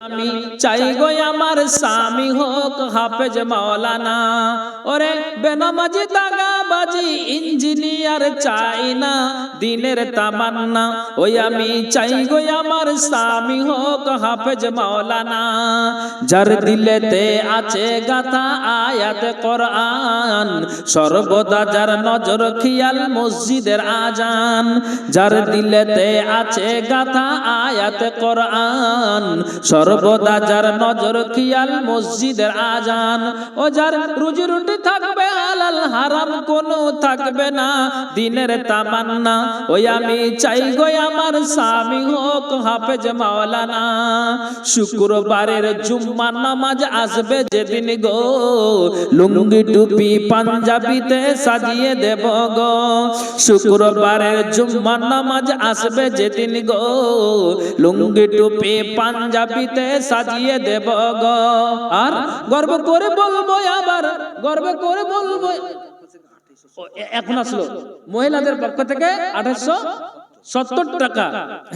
আমি চাই গো আমার স্বামী হোক হাফেজ মাওলানা। ওরে বেনামাজি দাগাবাজি ইঞ্জিনিয়ার চাই না, দিনের তামান্না। ওই আমি চাই গো আমার স্বামী হোক হাফেজ মাওলানা। যার দিলেতে আছে গাথা আয়াত কোরআন, সর্বদা যার নজর খেয়াল মসজিদের আজান। যার দিলেতে আছে গাথা আয়াত কোরআন, সর্বদা যার নজর খেয়াল মসজিদের আজান। ও যার রুজি রুটি থাকবে হালাল, হারাম কোনো থাকবে না, দিনের তামান্না। ওই আমি চাই গো আমার স্বামী হোক হাফেজ মাওলানা। শুক্রবারের জুম্মা নামাজ আসবে যেদিন গো, লুঙ্গি টুপি পাঞ্জাবিতে সাজিয়ে দেব গো। শুক্রবারের জুম্মা নামাজ আসবে যেদিন গো, লুঙ্গি টুপি পাঞ্জাবিতে সাজিয়ে দেব গো। আর গর্ব করে বলবো, আবার গর্ব করে বলবো, এখন আসলো মহিলাদের পক্ষ থেকে 2870 টাকা।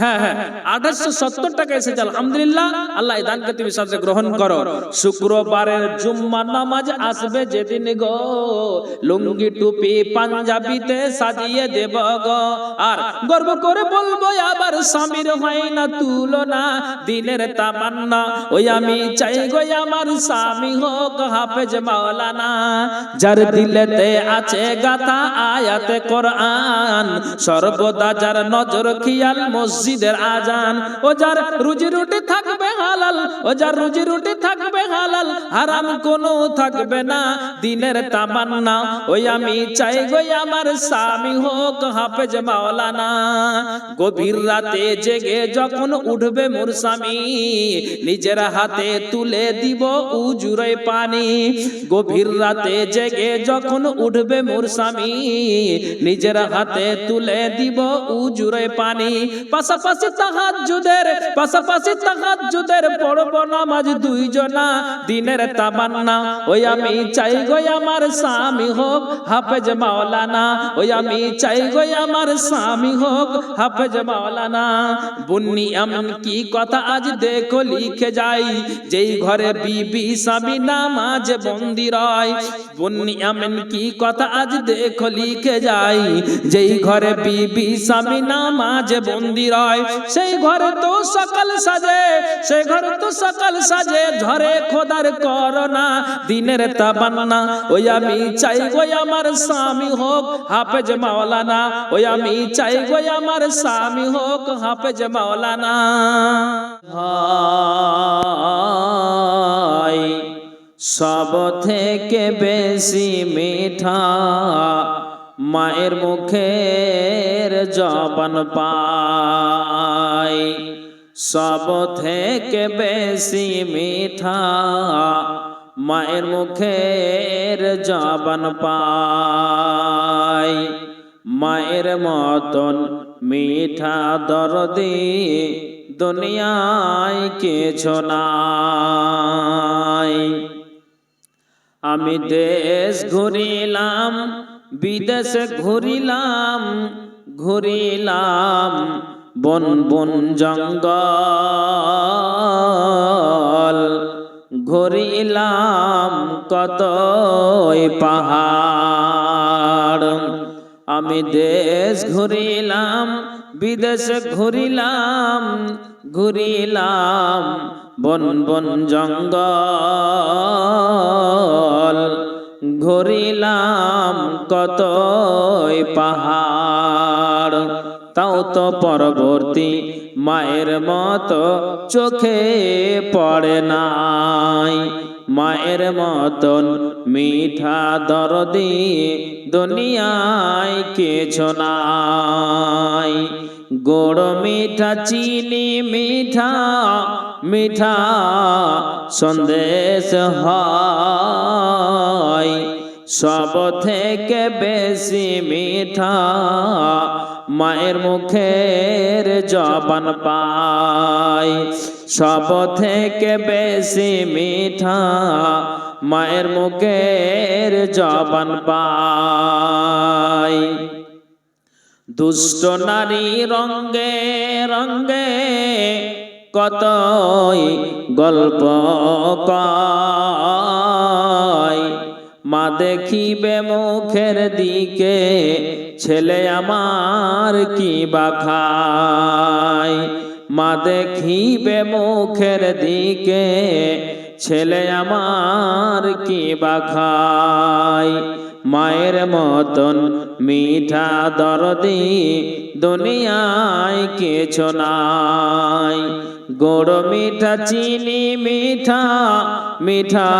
হ্যাঁ হ্যাঁ 2870 টাকা এসেছে, আলহামদুলিল্লাহ। আল্লাহ এই দানকে তুমি সাথে গ্রহণ করো। শুক্রবারের জুম্মা নামাজ আসবে যেদিন গো, লুঙ্গি টুপি পাঞ্জাবিতে সাজিয়ে দেব গো। আর গর্ব করে বলবো, আবার স্বামীর হয় না তুলনা, দিনের তামান্না। ওই আমি চাই গো আমার স্বামী হোক হাফেজ মাওলানা। যার দিলেতে আছে গাথা আয়াতে কোরআন, সর্বদা যার নজর খেয়াল মসজিদের আজান। ও যার রুজি রুটি থাকবে হালাল, ও যার রুজি রুটি থাকবে হালাল, হারাম কোনো থাকবে না, দিনের তামান্না। ওই আমি চাই গো আমার স্বামী হোক হাফেজ মাওলানা। গভীর রাতে জেগে যখন উঠবে মোর স্বামী, নিজের হাতে তুলে দিব উজুরে পানি। গভীর রাতে জেগে যখন উঠবে মোর স্বামী, নিজের হাতে তুলে দিব উজুরে পানি। পাশাপাশি তাহাজ্জুদের পড়ব নামাজ দুইজনা, দিনের তামান্না। ওই আমি চাই গো আমার স্বামী হোক হাফেজ মাওলানা। ওই আমি চাই গো আমার স্বামী হোক হাফেজ মাওলানা। বুন্নি এমন কি কথা আজ দেখো লিখে যাই, যেই ঘরে বিবি স্বামী নামাজ বন্দি রয়। বুন্নি এমন কি কথা আজ দেখো লিখে যাই, যেই ঘরে বিবি স্বামী নামাজ বন্দি রয়। সেই ঘরে তো সকাল সাজে, সেই ঘরে তো সকাল সাজে, ঝরে খোদার করোনা, দিনের তামান্না। ওই আমি চাই গো আমার স্বামী হোক হাফেজ মাওলানা। ওই আমি চাই গো আমার স্বামী হোক হাফেজ মাওলানা। সব থেকে বেশি মিঠা মায়ের মুখের জবান পাই। সব থেকে বেশি মিঠা মায়ের মুখের জবান পাই। মায়ের মতন মিঠা দরদি দুনিয়ায় কিছু নাই। আমি দেশ ঘুরিলাম, বিদেশে ঘুরিলাম, বন বন জঙ্গল ঘুরিলাম, কতই পাহাড়। আমি দেশ ঘুরিলাম, বিদেশে ঘুরিলাম, বন বন জঙ্গল ঘুরিলাম, কতই পাহাড়। তাও তো পরবর্তী মায়ের মতো চোখে পড়ে নাই। মায়ের মতন মিঠা দরদি দুনিয়ায় কিছু নাই। গোড় মিঠা চিনি মিঠা, মিঠা সন্দেশ হয়। সব থেকে বেশি মিঠা মায়ের মুখের জবান পাই। সব থেকে বেশি মিঠা মায়ের মুখের জবান পাই। দুষ্ট নারী রঙ্গে রঙ্গে কতই গল্প কয়। মা দেখিবে মুখের দিকে ছেলে আমার কি বা খায়। মা দেখিবে মুখের দিকে ছেলে আমার কি বা খায়। মায়ের মতন মিঠা দরদি দুনিয়ায় কিছু নাই। গুড় মিঠা চিনি মিঠা মিঠা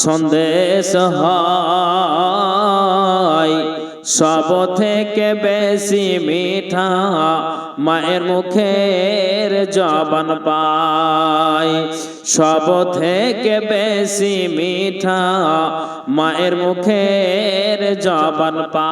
সন্দেশ হয়। সব থেকে বেশি মিঠা মায়ের মুখের জবান পায়। সব থেকে বেশি মিঠা মায়ের মুখের জবান পায়।